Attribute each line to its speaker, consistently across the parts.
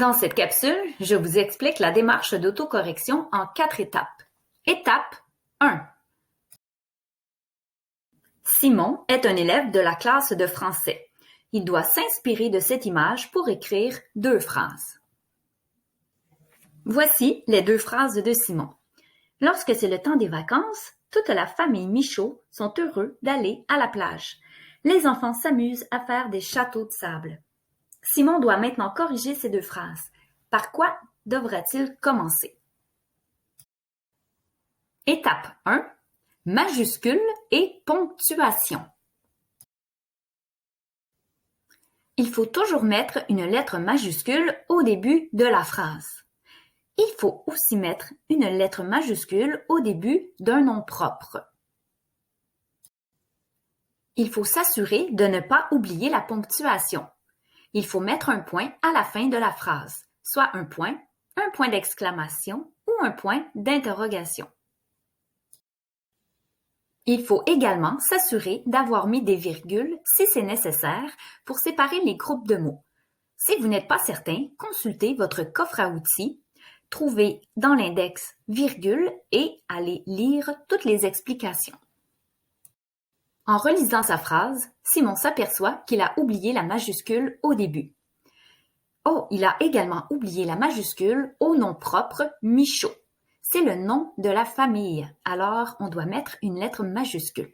Speaker 1: Dans cette capsule, je vous explique la démarche d'autocorrection en 4 étapes. Étape 1. Simon est un élève de la classe de français. Il doit s'inspirer de cette image pour écrire 2 phrases. Voici les 2 phrases de Simon. Lorsque c'est le temps des vacances, toute la famille Michaud sont heureux d'aller à la plage. Les enfants s'amusent à faire des châteaux de sable. Simon doit maintenant corriger ces 2 phrases. Par quoi devra-t-il commencer? Étape 1. Majuscule et ponctuation. Il faut toujours mettre une lettre majuscule au début de la phrase. Il faut aussi mettre une lettre majuscule au début d'un nom propre. Il faut s'assurer de ne pas oublier la ponctuation. Il faut mettre un point à la fin de la phrase, soit un point d'exclamation ou un point d'interrogation. Il faut également s'assurer d'avoir mis des virgules si c'est nécessaire pour séparer les groupes de mots. Si vous n'êtes pas certain, consultez votre coffre à outils, trouvez dans l'index « virgule » et allez lire toutes les explications. En relisant sa phrase, Simon s'aperçoit qu'il a oublié la majuscule au début. Oh, il a également oublié la majuscule au nom propre Michaud. C'est le nom de la famille, alors on doit mettre une lettre majuscule.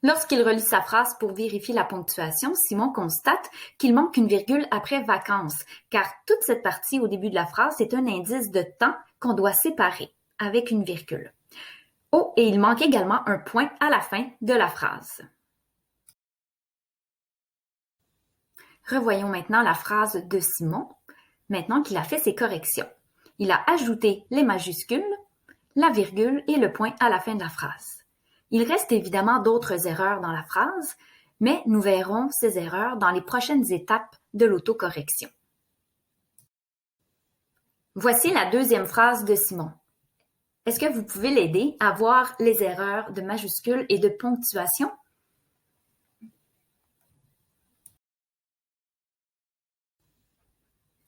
Speaker 1: Lorsqu'il relit sa phrase pour vérifier la ponctuation, Simon constate qu'il manque une virgule après vacances, car toute cette partie au début de la phrase est un indice de temps qu'on doit séparer avec une virgule. Oh, et il manque également un point à la fin de la phrase. Revoyons maintenant la phrase de Simon, maintenant qu'il a fait ses corrections. Il a ajouté les majuscules, la virgule et le point à la fin de la phrase. Il reste évidemment d'autres erreurs dans la phrase, mais nous verrons ces erreurs dans les prochaines étapes de l'autocorrection. Voici la deuxième phrase de Simon. Est-ce que vous pouvez l'aider à voir les erreurs de majuscules et de ponctuation?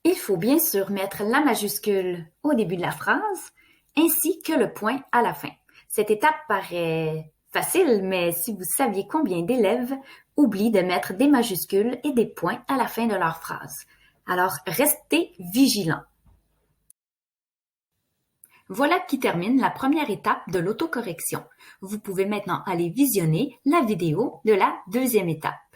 Speaker 1: Il faut bien sûr mettre la majuscule au début de la phrase, ainsi que le point à la fin. Cette étape paraît facile, mais si vous saviez combien d'élèves oublient de mettre des majuscules et des points à la fin de leur phrase. Alors, restez vigilants. Voilà qui termine la première étape de l'autocorrection. Vous pouvez maintenant aller visionner la vidéo de la deuxième étape.